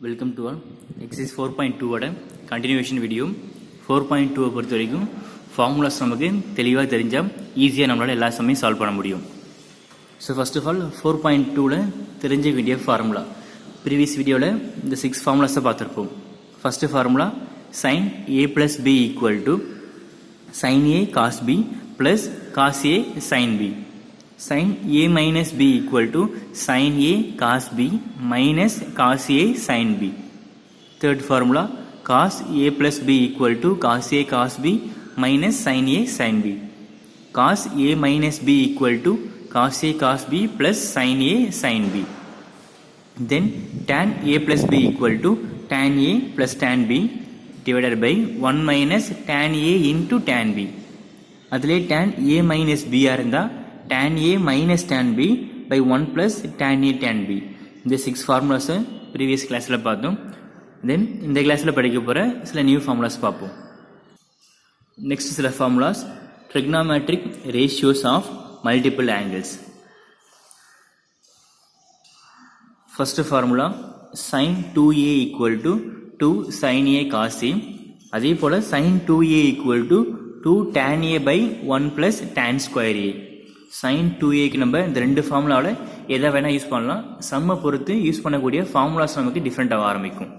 Welcome to all. Exercise 4.2 ஓட continuation video. 4.2 பொறுத்த வரைக்கும் ஃபார்முலாஸ் நமக்கு தெளிவாக தெரிஞ்சால் ஈஸியாக நம்மளால் எல்லா சமயம் சால்வ் பண்ண முடியும். ஸோ ஃபர்ஸ்ட் ஆஃப் ஆல் 4.2ல் தெரிஞ்ச வேண்டிய ஃபார்முலா. ப்ரீவியஸ் வீடியோவில் இந்த 6 ஃபார்முலாஸை பார்த்துருப்போம். First formula sine A plus B equal to sine A cos B plus cos A sine B. sin a minus b equal to sin a cos b minus cos a sin b. Third formula cos a plus b equal to cos a cos b minus sin a sin b. Cos a minus b equal to cos a cos b plus sin a sin b. Then tan a plus b equal to tan a plus tan b divided by 1 minus tan a into tan b. அதிலே tan a minus b இருந்தால் tan a minus tan b by 1 plus tan a tan b. இந்த 6 ஃபார்முலாஸை previous கிளாஸில் பார்த்தோம். தென் இந்த கிளாஸில் படிக்க போகிற சில நியூ ஃபார்முலாஸ் பார்ப்போம். நெக்ஸ்ட் சில formulas trigonometric ratios of multiple angles. First formula sin 2a equal to 2 sin a cos a. அதே போல் sin 2a equal to 2 tan a by 1 plus tan square a. sin 2aக்கு நம்ம இந்த ரெண்டு ஃபார்முலாவில் எதை வேணால் யூஸ் பண்ணலாம். சம்மை பொறுத்து யூஸ் பண்ணக்கூடிய ஃபார்முலாஸ் நமக்கு டிஃப்ரெண்ட்டாக ஆரம்பிக்கும்.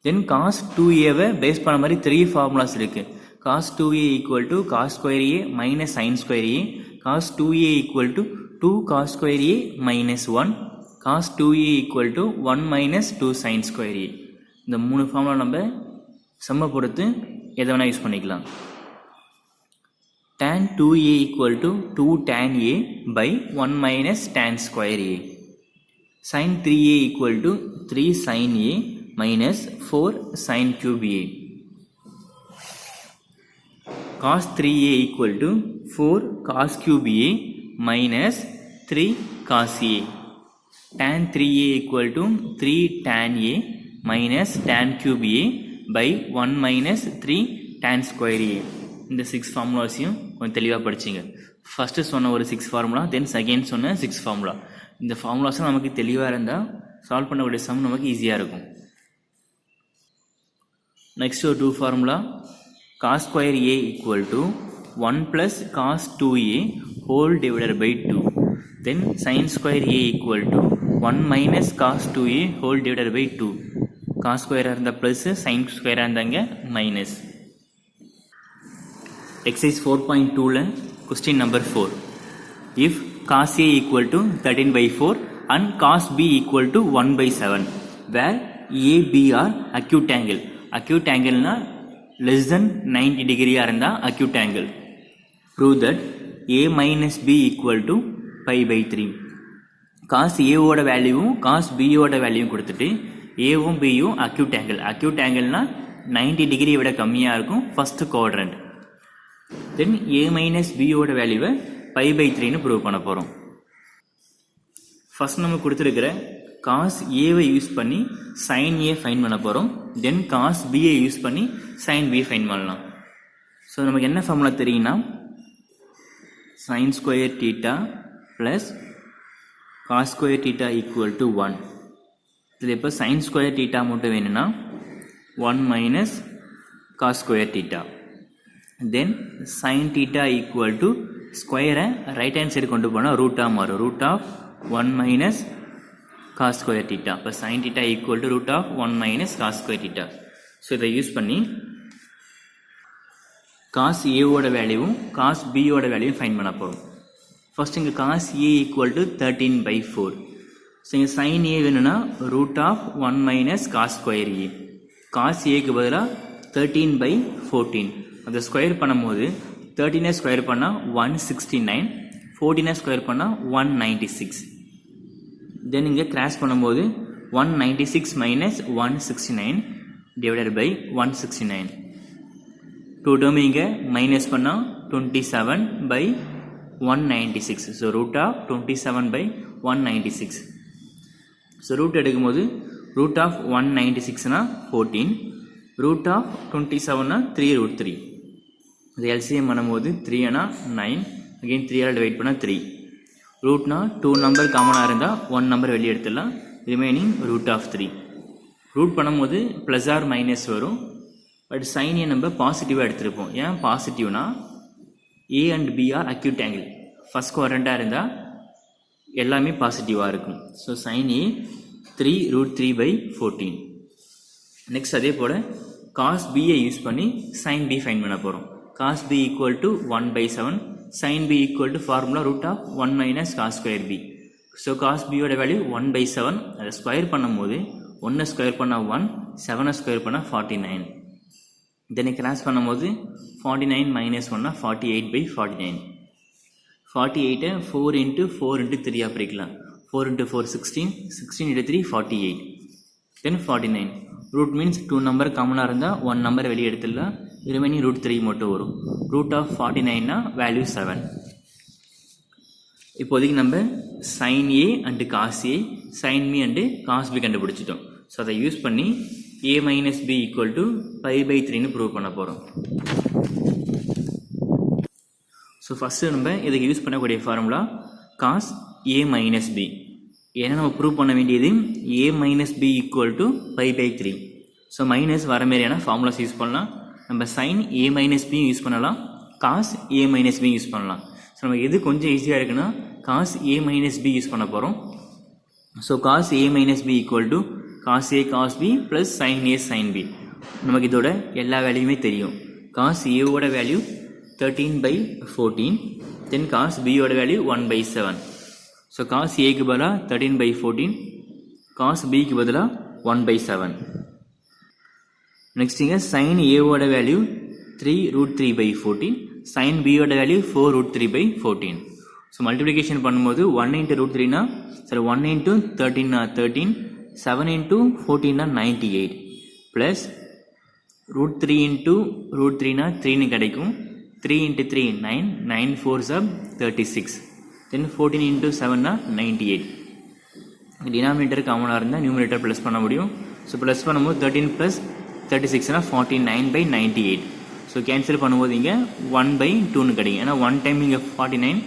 தென் cos 2aவை பேஸ் பண்ண மாதிரி 3 ஃபார்முலாஸ் இருக்குது. cos 2a equal to cos square a minus sin square a. cos 2a equal to 2 cos square a minus 1. cos 2a equal to 1 minus 2 sin square a. இந்த 3 formula நம்ம சம்மை பொறுத்து எதை வேணால் use பண்ணிக்கலாம். tan 2a equal to 2 tan a by 1 minus tan square a. sin 3a equal to 3 sin a minus 4 sin cube a. cos 3a equal to 4 cos cube a minus 3 cos a. tan 3a equal to 3 tan a minus tan cube a by 1 minus 3 tan square a. இந்த 6 ஃபார்முலாஸையும் கொஞ்சம் தெளிவாக படிச்சிங்க. First சொன்ன ஒரு 6 formula, then second சொன்ன 6 formula. இந்த ஃபார்முலாஸும் நமக்கு தெளிவாக இருந்தால் சால்வ் பண்ணக்கூடிய சம் நமக்கு ஈஸியாக இருக்கும். நெக்ஸ்ட் ஒரு 2 formula cos square A equal to 1 plus cos 2a whole divided by 2. Then sine square A equal to 1 minus cos 2a whole divided by 2. Cos ஸ்கொயராக இருந்தால் ப்ளஸ், சைன் ஸ்கொயராக இருந்தாங்க minus. Exercise 4.2 question number 4. If cos A equal to 13 by 4 and cos B equal to 1 by 7, where A, B are acute angle. Acute angle na less than 90 degree aranda acute angle. Prove that A minus B equal to pi by 3. Cos A ஓட வேல்யூவும் cos B ஓட வேல்யூவும் கொடுத்துட்டு ஏவும் பியும் acute angle. Acute angle na 90 degree விட கம்மியாக இருக்கும் first quadrant. Then a minus பியோட வேல்யூவை பை பை 3ன்னு ப்ரூவ் பண்ண போகிறோம். ஃபர்ஸ்ட் நம்ம கொடுத்துருக்கிற காஸ் ஏவை யூஸ் பண்ணி சைன் ஏ ஃபைன் பண்ண போகிறோம். தென் காஸ் பியை யூஸ் பண்ணி சைன் பி ஃபைன் பண்ணலாம். ஸோ நமக்கு என்ன ஃபார்முலா தெரியும்னா sine square theta plus cos square theta equal to 1. இதில் இப்போ சைன் ஸ்கொயர் டீட்டா மட்டும் வேணும்னா 1 minus cos square theta. Then sine theta equal to ஸ்கொயரை ரைட் ஹேண்ட் சைடு கொண்டு போனால் ரூட்டாக மாறும். Root of 1 minus cos square theta. இப்போ sine theta equal to root of 1 minus cos square theta. So இதை use பண்ணி காஸ் ஏவோட வேல்யூவும் காஸ் பியோட வேல்யூவும் ஃபைன் பண்ண போகிறோம். ஃபர்ஸ்ட் இங்கே cos A equal to 13 by 4. So இங்கே சைன் ஏ வேணும்னா root of 1 minus cos square A. Cos ஏக்கு பதிலாக 13 by 14. அதை ஸ்கொயர் பண்ணும்போது 13 ஸ்கொயர் பண்ணால் 169, 14 ஸ்கொயர் பண்ணால் 196. தென் இங்கே கிராஸ் பண்ணும்போது 196 மைனஸ் 169 டிவைடட் பை 169. 2 டேர்ம் இங்கே மைனஸ் பண்ணால் 27 by 196. So root of 27 by 196. So root எடுக்கும்போது ரூட் ஆஃப் 196னா 14, ரூட் ஆஃப் 27னா 3√3. இது எல்சிஎம் பண்ணும்போது 3 9, அகெயின் 3ஆல் டிவைட் பண்ணால் 3. ரூட்னா 2 நம்பர் காமனாக இருந்தால் 1 நம்பர் வெளியே எடுத்துடலாம். Remaining root of 3. ரூட் பண்ணும்போது ப்ளஸ் ஆர் மைனஸ் வரும். பட் சைன் ஏ நம்ம பாசிட்டிவாக எடுத்துருப்போம். ஏன் பாசிட்டிவ்னா A and B are acute angle. First குவாட்ரண்ட்டாக இருந்தால் எல்லாமே பாசிட்டிவாக இருக்கும். ஸோ சைன் ஏ 3√3/14. நெக்ஸ்ட் அதே போல் காஸ் பியை யூஸ் பண்ணி சைன் பி ஃபைன் பண்ண போகிறோம். Cos B equal to 1/7, sine B equal to formula √1 - cos square B. So cos பியோட வேல்யூ 1/7. அதை ஸ்கொயர் பண்ணும்போது 1 ஸ்கொயர் பண்ணால் 1, 7 ஸ்கொயர் பண்ணால் 49. இதனை கிராஸ் பண்ணும்போது 49 - 1 48/49. 48 4 × 4 × 3 பிரிக்கலாம். 4 × 4 16, 16 × 3 48, then 49. ரூட் மீன்ஸ் 2 நம்பர் காமனாக இருந்தால் 1 நம்பர் வெளியே எடுத்துடலாம். ரிமைனிங் √3 மட்டும் வரும். √49னா வேல்யூ 7. இப்போதைக்கு நம்ம sine A and cos A, sine B and cos B கண்டுபிடிச்சிட்டோம். ஸோ அதை யூஸ் பண்ணி a - b = π/3ன்னு ப்ரூவ் பண்ண போகிறோம். ஸோ ஃபஸ்ட்டு நம்ம இதுக்கு யூஸ் பண்ணக்கூடிய ஃபார்முலா காஸ் a - b. ஏன்னா நம்ம ப்ரூவ் பண்ண வேண்டியது a - b = π/3. ஸோ மைனஸ் வர மாதிரியான ஃபார்முலாஸ் யூஸ் பண்ணலாம். நம்ம சைன் a - b யூஸ் பண்ணலாம், காஸ் a - b யூஸ் பண்ணலாம். ஸோ நம்ம எது கொஞ்சம் ஈஸியாக இருக்குன்னா காஸ் a - b யூஸ் பண்ண போகிறோம். So cos a - b = cos a cos b plus sin a sin b. நமக்கு இதோட எல்லா வேல்யூமே தெரியும். காஸ் ஏவோட வேல்யூ 13/14, தென் காஸ் பியோட வேல்யூ 1/7. ஸோ காஸ் ஏக்கு பதிலாக 13/14, காஸ் பிக்கு பதிலாக 1/7. நெக்ஸ்ட் இங்கே சைன் ஏவோட வேல்யூ 3√3/14, சைன் பியோட வேல்யூ 4√3/14. ஸோ மல்டிப்ளிகேஷன் பண்ணும்போது 1 × √3னா 1 × 13 13, 7 × 14 98, ப்ளஸ் √3 × √3னா 3ன்னு கிடைக்கும். 3 × 3 9, 9 4s 36, தென் 14 × 7னா 98. டினாமினேட்டர் காமனாக இருந்தால் நியூமினேட்டர் ப்ளஸ் பண்ண முடியும். ஸோ ப்ளஸ் பண்ணும்போது 13 + 36னா 49/98. ஸோ கேன்சல் பண்ணும்போது இங்கே 1/2ன்னு கிடைக்கும். ஏன்னா 1 டைம் இங்கே 49,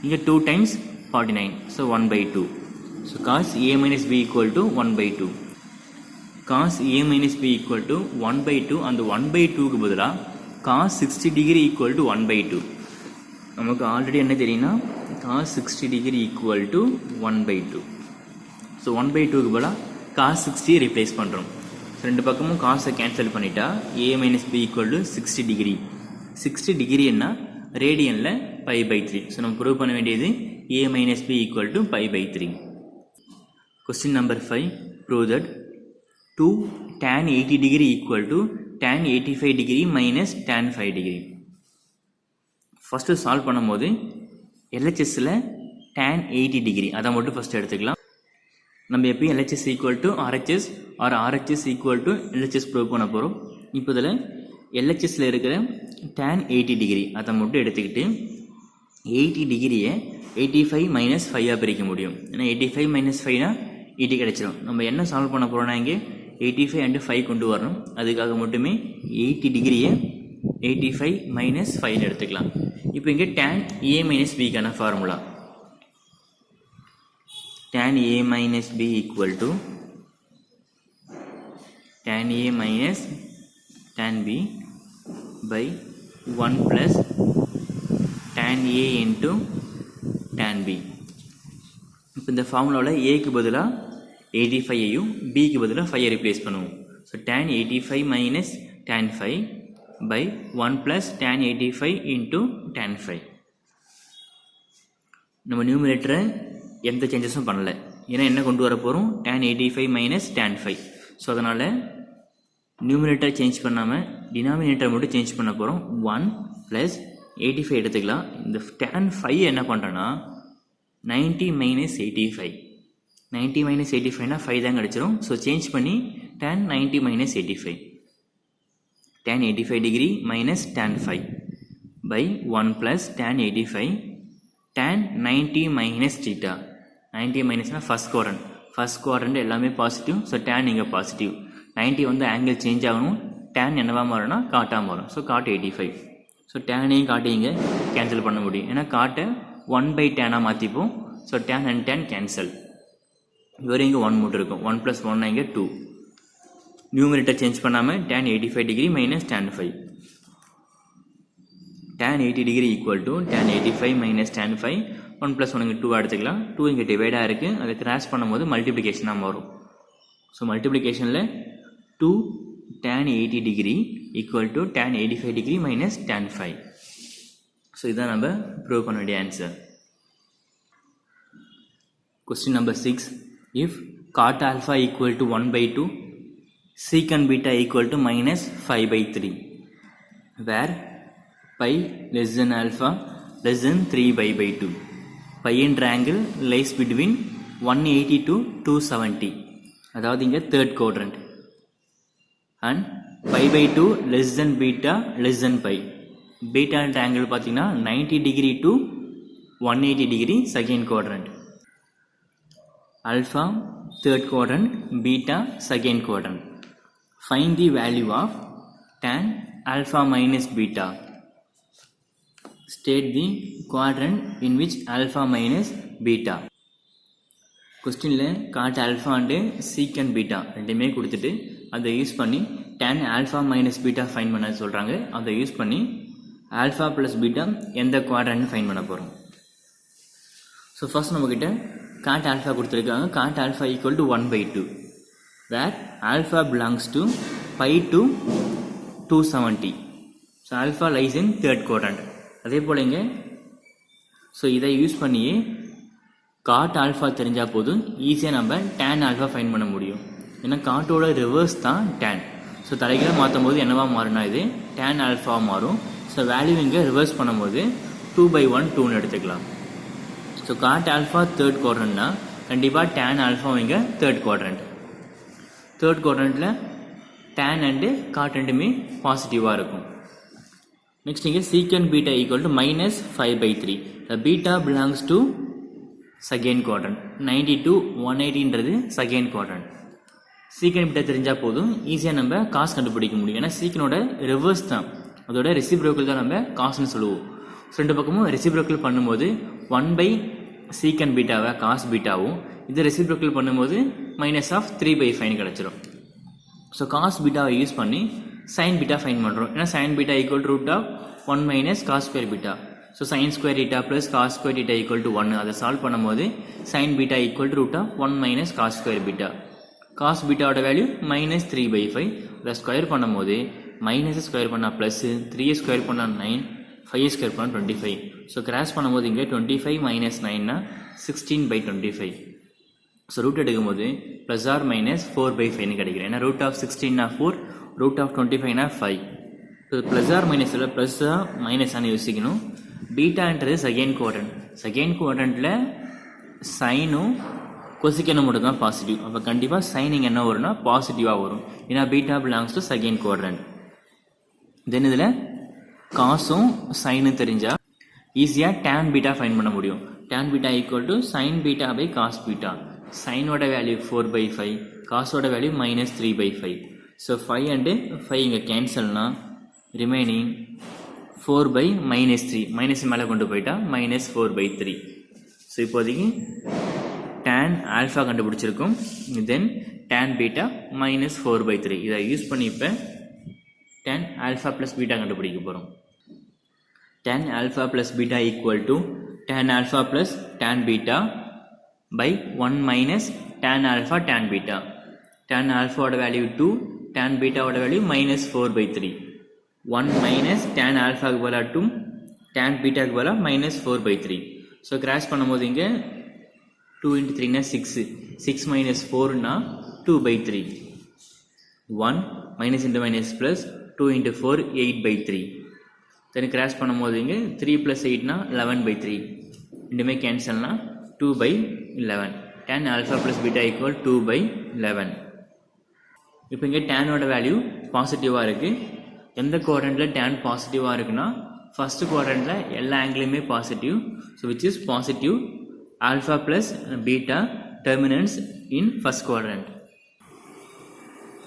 இங்கே 2 times 49, so 1/2. So cos a - b = 1/2. Cos a - b = 1/2. அந்த 1/2க்கு பதிலாக காஸ் 60 டிகிரி = 1/2. நமக்கு ஆல்ரெடி என்ன தெரியும்னா காஸ் 60 டிகிரி = 1/2. ஸோ 1/2க்கு பதிலாக காஸ் 60 ரீப்ளேஸ் பண்ணுறோம். ரெண்டு பக்கமும் காசை கேன்சல் பண்ணிட்டா a - b = 60 டிகிரி. 60 டிகிரி என்ன ரேடியனில் π/3. ஸோ நம்ம ப்ரூவ் பண்ண வேண்டியது a - b = π/3. Question number 5. Prove that 2 tan 80 degree = tan 85 degree minus tan 5 degree. First solve பண்ணும்போது LHSல tan 80 degree அதை மட்டும் ஃபஸ்ட்டு எடுத்துக்கலாம். நம்ம எப்பயும் LHS = RHS or RHS = LHS prove பண்ண போகிறோம். இப்போ இதில் LHSல இருக்கிற tan 80 degree அதை மட்டும் எடுத்துக்கிட்டு 80 டிகிரியை 85 - 5 பிரிக்க முடியும். ஏன்னா 85 - 5னா 80 கிடைச்சிடும். நம்ம என்ன சால்வ் பண்ண போகிறோம்னா இங்கே 85 and 5 கொண்டு வரணும். அதுக்காக மட்டுமே 80 டிகிரியை 85 - 5 எடுத்துக்கலாம். இப்போ இங்கே tan a - bக்கான formula tan a - b = tan a minus tan b by 1 plus tan a into tan b. இப்போ இந்த ஃபார்முலாவில் ஏக்கு பதிலாக 85ஐயும் பிக்கு பதிலாக 5ஐ ரிப்ளேஸ் பண்ணுவோம். So tan 85 minus tan 5 by 1 plus tan 85 into tan 5. நம்ம நியூமினேட்டரை எந்த சேஞ்சஸும் பண்ணலை. ஏன்னா என்ன கொண்டு வர போகிறோம் tan 85 minus tan 5. ஸோ அதனால் நியூமினேட்டர் சேஞ்ச் பண்ணாமல் டினாமினேட்டர் மட்டும் சேஞ்ச் பண்ண போகிறோம். 1 plus 85 எடுத்துக்கலாம். இந்த tan 5 என்ன பண்ணுறேன்னா 90 minus 85. 90 minus 85னா 5 தான் கிடச்சிரும். ஸோ சேஞ்ச் பண்ணி tan 90 minus 85. tan 85 degree minus tan 5 by 1 plus tan 85 tan 90 minus theta. 90 minusனா first quadrant எல்லாமே பாசிட்டிவ். ஸோ tan இங்கே பாசிட்டிவ். 90 வந்து ஆங்கிள் சேஞ்ச் ஆகணும். tan என்னவா மாறும்னா காட்டாக மாறும். So cot 85. ஸோ டேனையும் காட்டையும் கேன்சல் பண்ண முடியும். ஏன்னா காட்டை 1/tan மாற்றிப்போம். So tan and tan cancel. வெறும் இங்கே 1 மட்டும் இருக்கும். 1 plus 1 இங்கே 2. நியூமரேட்டர் சேஞ்ச் பண்ணாமல் tan 85 degree minus tan 5. tan 80 degree equal to tan 85 minus tan 5. 1 + 1 இங்கே 2 எடுத்துக்கலாம். 2 இங்கே டிவைடாக இருக்குது. அதை கிராஸ் பண்ணும்போது மல்டிப்ளிகேஷனாக மாறும். ஸோ மல்டிப்ளிகேஷனில் 2 tan 80 degree equal to tan 85 degree minus tan 5. So இதுதான் நம்ம ப்ரூவ் பண்ண வேண்டிய answer. Question number 6. If cot alpha equal to 1/2, secant beta equal to minus 5/3, where pi less than alpha less than 3/2. Pi in triangle lies between 180 to 270. அதாவது இங்கே third quadrant. And pi/2 less than beta less than pi. Beta triangle பார்த்தீங்கன்னா 90 degree to 180 degree second quadrant. Alpha third quadrant, beta second quadrant. Find the value of tan alpha minus beta. State the quadrant in which alpha minus beta. கொஸ்டினில் God alpha and சீக்கன் beta ரெண்டுமே கொடுத்துட்டு அதை use பண்ணி tan alpha minus beta fine பண்ண சொல்கிறாங்க. அதை use பண்ணி ஆல்ஃபா ப்ளஸ் பீட்டா எந்த குவாட்ரண்ட்னு ஃபைன் பண்ண போகிறோம். ஸோ ஃபர்ஸ்ட் நம்மக்கிட்ட காட் ஆல்ஃபா கொடுத்துருக்காங்க. Cot alpha equal to 1/2, where alpha belongs to pi to 270. So alpha lies in third quadrant. அதே போல் இங்கே ஸோ இதை யூஸ் பண்ணியே காட் ஆல்ஃபா தெரிஞ்சால் போதும் ஈஸியாக நம்ம tan ஆல்ஃபா ஃபைன் பண்ண முடியும். ஏன்னா காட்டோட ரிவர்ஸ் தான் tan. ஸோ தலைகீழ மாற்றும் போது என்னவா மாறும்னா இது tan ஆல்ஃபா மாறும். ஸோ வேல்யூ இங்கே ரிவர்ஸ் பண்ணும்போது 2/1 2ன்னு எடுத்துக்கலாம். ஸோ காட் ஆல்ஃபா தேர்ட் குவாட்ரண்ட்னா கண்டிப்பாக tan ஆல்ஃபா இங்கே தேர்ட் குவாட்ரண்ட். தேர்ட் குவாட்ரண்ட்டில் tan அண்டு காட் ரெண்டுமே பாசிட்டிவாக இருக்கும். நெக்ஸ்ட் இங்கே secant beta equal to minus 5/3. The beta belongs to second quadrant. 90 to 180ன்றது செகண்ட் குவாட்ரண்ட். சீக்கன் பீட்டா தெரிஞ்சால் போதும் ஈஸியாக நம்ம காசு கண்டுபிடிக்க முடியும். ஏன்னா சீக்கனோட ரிவர்ஸ் தான், அதோட ரெசிப்ரோக்கல் தான் நம்ம காசுன்னு சொல்லுவோம். ஸோ ரெண்டு பக்கமும் ரெசிப்ரோக்கல் பண்ணும்போது 1/சீக்கன் பீட்டாவை காஸ் பீட்டாவும், இது ரெசிப்ரோக்கல் பண்ணும்போது -3/5 கிடச்சிரும். ஸோ காஸ் பீட்டாவை யூஸ் பண்ணி சைன் பீட்டா ஃபைன் பண்ணுறோம். ஏன்னா sine beta equal to √1 - cos square beta. So sin square beta plus cos square beta equal to 1. அதை சால்வ் பண்ணும்போது sine beta equal to √1 - cos square beta. Cos பீட்டாவோட value -3/5. அதை square பண்ணும்போது minus square பண்ணால் plus, 3 square பண்ணால் 9, 5 square பண்ணால் 25. So cross பண்ணும்போது இங்கே 25 - 9னா 16/25. ஸோ ரூட் எடுக்கும்போது +or-4/5 கிடைக்கிறேன். ஏன்னா √16 4, √25 5. ஸோ +or-, ப்ளஸ்ஸா மைனஸானு யோசிக்கணும். பீட்டான்றது செகண்ட் குவாட்ரண்ட். செகண்ட் குவாட்ரண்ட்டில் சைனும் கொசிக்கனும் மட்டும் தான் பாசிட்டிவ். அப்போ கண்டிப்பாக சைனிங் என்ன வரும்னா பாசிட்டிவாக வரும். ஏன்னா beta belongs to second quadrant. Then இதில் காசும் சைனும் தெரிஞ்சால் ஈஸியாக tan பீட்டா ஃபைன் பண்ண முடியும். tan beta equal to sin beta by cos beta. சைனோட வேல்யூ 4/5, காசோட வேல்யூ -3/5. ஸோ 5 அண்டு 5 இங்கே கேன்சல்னா ரிமைனிங் 4/-3. மைனஸ் மேலே கொண்டு போயிட்டா -4/3. ஸோ இப்போதைக்கு tan ஆல்ஃபா கண்டுபிடிச்சிருக்கோம். தென் tan பீட்டா -4/3. இதை யூஸ் பண்ணி இப்போ tan ஆல்ஃபா ப்ளஸ் பீட்டா கண்டுபிடிக்க போகிறோம். tan alpha plus beta equal to tan alpha plus tan beta by 1 - tan alpha tan beta. tan ஆல்ஃபாவோட வேல்யூ 2, tan பீட்டாவோட வேல்யூ -4/3. 1 - tan ஆல்ஃபாவுக்கு பதிலாக 2, tan பீட்டாவுக்கு பதிலாக -4/3. ஸோ கிராஸ் பண்ணும்போது இங்கே 2 × 3 = 6, 6 - 4 = 2/3. 1 minus into minus plus 2 into 4 8/3. then cross பண்ணும்போது இங்க 3 plus 8 னா 11/3. ரெண்டுமே கேன்சல்னா 2/11. tan alpha plus beta equal 2/11. இப்போ இங்க tan ஓட வேல்யூ பாசிட்டிவா இருக்கு. எந்த குவாட்ரண்ட்ல tan பாசிட்டிவா இருக்குன்னா ஃபர்ஸ்ட் குவாட்ரண்ட்ல எல்லா ஆங்கிளுமே positive. so which is positive alpha plus beta terminants in first quadrant.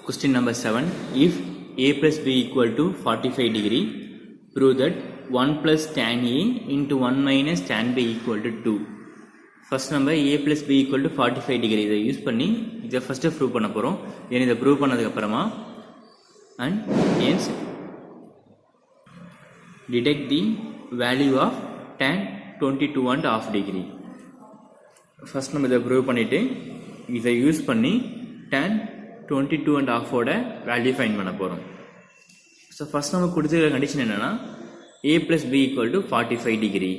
Question number 7. If a plus b equal to 45 degree, prove that 1 plus tan a into 1 minus tan b equal to 2. First number a plus b equal to 45 degree. இதை use பண்ணி இதை first prove பண்ண போகிறோம். தென் இதை prove பண்ணதுக்கப்புறமா and hence detect the value of tan 22.5 degree. First நம்ம இதை prove பண்ணிவிட்டு இதை யூஸ் பண்ணி tan 22.5 வேல்யூ ஃபைண்ட் பண்ண போகிறோம். ஸோ ஃபஸ்ட் நம்ம கொடுத்துருக்க கண்டிஷன் என்னென்னா a + b = 45 degree.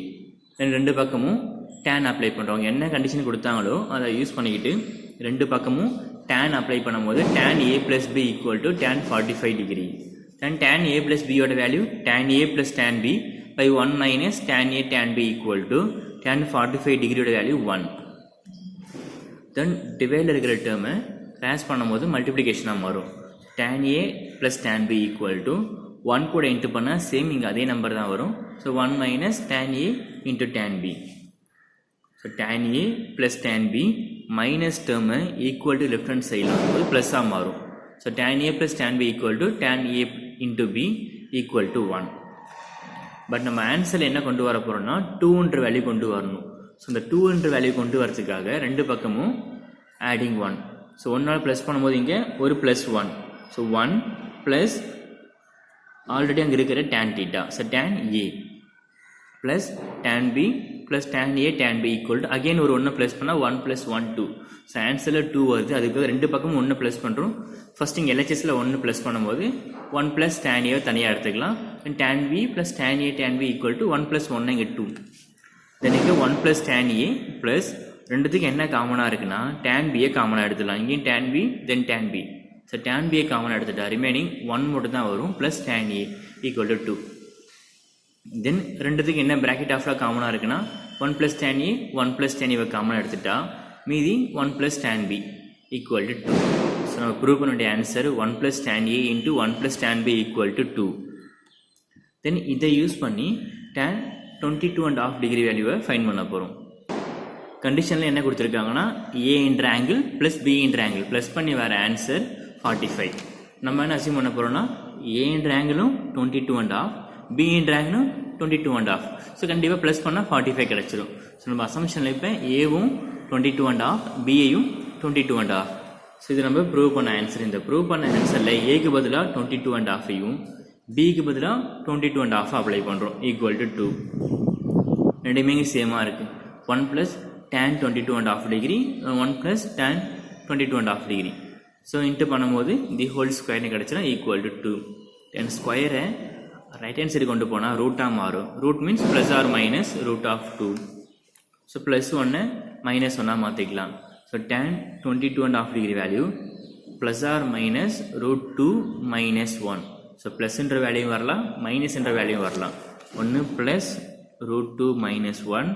தென் ரெண்டு பக்கமும் tan அப்ளை பண்ணுறோம். என்ன கண்டிஷன் கொடுத்தாங்களோ அதை யூஸ் பண்ணிக்கிட்டு ரெண்டு பக்கமும் tan அப்ளை பண்ணும்போது tan a + b = tan 45 degree. Then tan a + b ஓட value tan a + tan b by 1 - tan a tan b = tan 45 degree ஓட வேல்யூ 1. தென் டிவைடில் இருக்கிற டேர்மை கிராஸ் பண்ணும்போது மல்டிப்ளிகேஷனாக மாறும். tan a + tan b = 1 கூட இன்ட்டு பண்ணால் சேம் இங்கே அதே நம்பர் தான் வரும். So 1 - tan a × tan b. So tan a + tan b minus டேர்மை ஈக்குவல் டு லெஃப்ட் ஹேண்ட் சைடில் வரும்போது ப்ளஸ்ஸாக மாறும். So tan a + tan b = tan a × b = 1. But நம்ம ஆன்சரில் என்ன கொண்டு வர போகிறோம்னா 2ன்ற வேல்யூ கொண்டு வரணும். ஸோ இந்த 2ன்ற வேல்யூ கொண்டு வரதுக்காக ரெண்டு பக்கமும் ஆடிங் 1. ஸோ 1 ப்ளஸ் பண்ணும்போது இங்கே ஒரு +1. ஸோ 1 ப்ளஸ் ஆல்ரெடி அங்கே இருக்கிற tan θ. So tan a plus tan b plus tan a tan b = again ஒரு 1 ப்ளஸ் பண்ணால் 1 + 1 2. ஸோ ஆன்சரில் 2 வருது. அதுக்கு ரெண்டு பக்கமும் 1 ப்ளஸ் பண்ணுறோம். ஃபஸ்ட் இங்கே LHSல 1 ப்ளஸ் பண்ணும்போது 1 + tan a தனியாக எடுத்துக்கலாம். tan b plus tan a tan b = 1 + 1 இங்கே 2. தென் இங்கே 1 + tan a ப்ளஸ் ரெண்டுத்துக்கு என்ன காமனாக இருக்குன்னா tan b காமனாக எடுத்துக்கலாம். இங்கேயும் tan b தென் tan b. So tan b காமனாக எடுத்துட்டா ரிமைனிங் 1 மட்டும் தான் வரும் ப்ளஸ் tan a = 2. தென் ரெண்டுத்துக்கு என்ன ப்ராக்கெட் ஆஃபில் காமனாக இருக்குன்னா 1 + tan a 1 + tan a காமனாக எடுத்துட்டா மீதி 1 + tan b = 2. ஸோ நம்ம ப்ரூவ் பண்ண வேண்டிய answer 1 + tan a × 1 + tan b = 2. தென் இதை யூஸ் பண்ணி tan 22.5 degree வேல்யூவை ஃபைண்ட் பண்ண போகிறோம். கண்டிஷனில் என்ன கொடுத்துருக்காங்கன்னா a என்ற ஆங்கிள் ப்ளஸ் b என்ற ஆங்கிள் ப்ளஸ் பண்ணி வர ஆன்சர் 45. நம்ம என்ன அசியூம் பண்ண போகிறோம்னா a என்ற ஆங்கிளும் 22.5 b என்ற ஆங்கிளும் 22.5. ஸோ கண்டிப்பாக ப்ளஸ் பண்ணால் 45 கிடச்சிடும். ஸோ நம்ம அசம்ஷனில் இப்போ ஏவும் 22.5 பியையும் 22.5. ஸோ இது நம்ம ப்ரூவ் பண்ண ஆன்சர். இந்த ப்ரூவ் பண்ண ஆன்சரில் ஏக்கு பதிலாக 22.5ஐயும் பிக்கு பதிலாக 22.5 அப்ளை பண்ணுறோம் = 2. ரெண்டுமே சேமாக இருக்குது. 1 + tan 22.5 degree 1 + tan 22.5 degree. So into பண்ணும்போது தி ஹோல் ஸ்கொயர்னு கிடச்சிடும் = 2. தென் ஸ்கொயரை ரைட் ஹேண்ட் சைடு கொண்டு போனால் ரூட்டாக மாறும். Root means +or - √2. ஸோ +1 -1 மாற்றிக்கலாம். So tan 22.5 degree value +or -√2 - 1. So ப்ளஸ்ன்ற வேல்யூவும் வரலாம் மைனஸ்ன்ற வேல்யூவும் வரலாம். ஒன்று +√2 - 1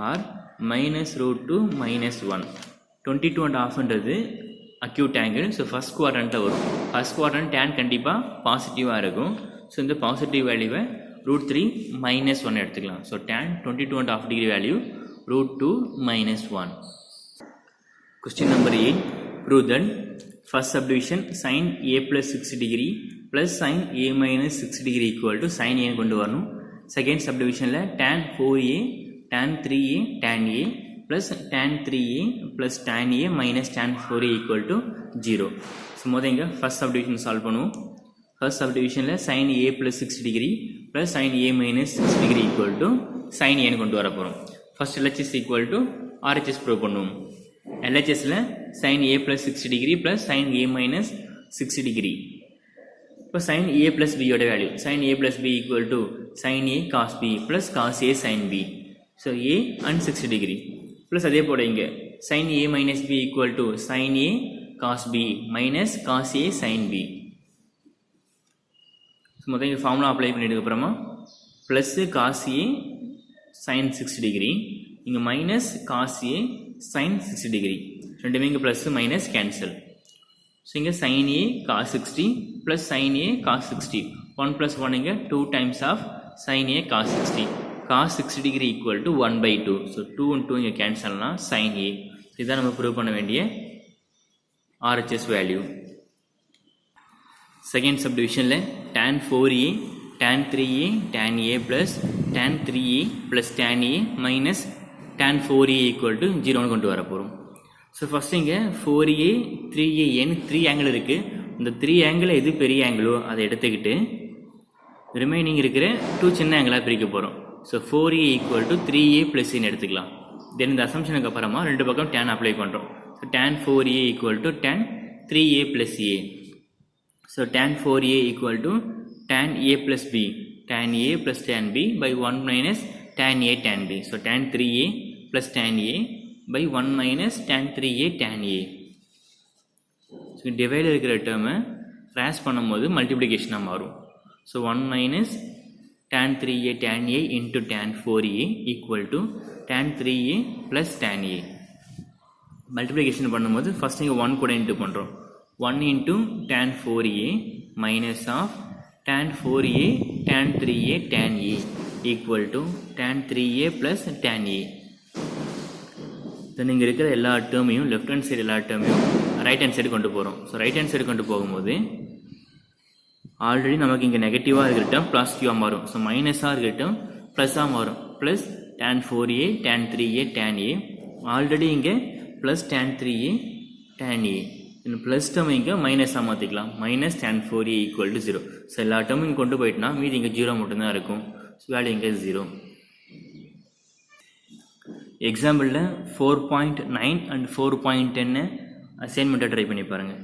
ஆர் -√2 - 1. 22.5ன்றது அக்யூட் ஆங்கிள். ஸோ ஃபஸ்ட் குவாட்ரண்ட்டில் வரும். ஃபஸ்ட் குவாட்ரண்ட் tan கண்டிப்பாக பாசிட்டிவாக இருக்கும். ஸோ இந்த பாசிட்டிவ் வேல்யூவை √3 - 1 எடுத்துக்கலாம். So tan 22.5 degree value √2 - 1. Question number 8. Prove that first subdivision sin a plus 60 degree plus sin a minus 60 degree equal to sin a கொண்டு வரணும். செகண்ட் சப்டிவிஷனில் tan 4a tan 3a tan a plus tan 3a plus tan a minus tan 4a equal to 0. So முதல் இங்கே first subdivision solve பண்ணுவோம். First சப்டிவிஷனில் sin a plus 60 degree plus sin a minus 60 degree equal to sin a கொண்டு வர போகிறோம். First LHS equal to RHS prove பண்ணுவோம். LHSல sin a plus 60 degree plus sin a minus 60 degree. இப்போ sin a plus b ஓட value sin a plus b equal to sin a cos b plus cos a sin b. So a and 60 degree plus அதே போல இங்கே sin a minus b equal to sin a cos b minus cos a sin b. So மொத்தம் இங்கே formula apply பண்ணிட்டதுக்கப்புறமா plus cos a sin 60 degree இங்கே minus cos a sin 60 degree ரெண்டுமே இங்கே plus minus cancel. So இங்கே sin a cos 60 ப்ளஸ் sin a cos 60 1 + 1 இங்கே 2 times of sin a cos 60 cos 60 degree equal to 1/2. So 2 and 2 இங்கே கேன்சல்னா sin a. இதுதான் நம்ம prove பண்ண வேண்டிய RHS வேல்யூ. செகண்ட் சப்டிவிஷனில் tan 4a tan 3a tan a plus tan 3a plus tan a minus tan 4a equal to 0 கொண்டு வர போகிறோம். So first இங்கே 4A 3Aன்னு 3 ஆங்கிள் இருக்குது. இந்த 3 ஆங்கிள் எது பெரிய ஆங்கிளோ அதை எடுத்துக்கிட்டு ரிமைனிங் இருக்கிற 2 சின்ன ஆங்கிளாக பிரிக்க போகிறோம். So 4A equal to 3A plus ஏன்னு எடுத்துக்கலாம். தென் இந்த அசம்ஷனுக்கு அப்புறமா ரெண்டு பக்கம் tan அப்ளை பண்ணுறோம். So tan 4A equal to tan 3A plus A. So tan 4A equal to tan A plus B, tan A plus tan B by 1 minus tan A tan B. So tan 3A plus tan A by 1 minus tan 3A tan A. So டிவைடில் இருக்கிற டேர்மை cross பண்ணும்போது மல்டிப்ளிகேஷனாக மாறும். So 1 minus tan 3A tan A into tan 4A equal to tan 3A plus tan A. Multiplication பண்ணும்போது first இங்கே 1 கூட into பண்ணுறோம். 1 into tan 4A minus of tan 4A tan 3A tan A equal to tan 3A plus tan A. தென் இங்கே இருக்கிற எல்லா டேர்மையும் left hand side எல்லா டேர்மையும் right hand side கொண்டு போகிறோம். ஸோ ரைட் ஹேண்ட் சைடு கொண்டு போகும்போது ஆல்ரெடி நமக்கு இங்கே நெகட்டிவாக இருக்கிற டேர்ம் பாசிட்டிவாக மாறும். ஸோ மைனஸாக இருக்கிற டேர்ம் ப்ளஸ்ஸாக மாறும். Plus tan 4A tan 3A tan A. Already இங்கே plus tan 3A tan A. இன்னும் ப்ளஸ் டேர்ம் இங்கே மைனஸாக மாற்றிக்கலாம். Minus tan 4A equal to 0. So எல்லா டேர்மும் இங்கே கொண்டு போயிட்டுனா மீதி இங்கே 0 மட்டும்தான் இருக்கும். ஸோ வேல்யூ இங்கே 0. எக்ஸாம்பிளில் 4.9 அண்ட் 4.10 அசைன்மெண்ட்டை ட்ரை பண்ணி பாருங்கள்.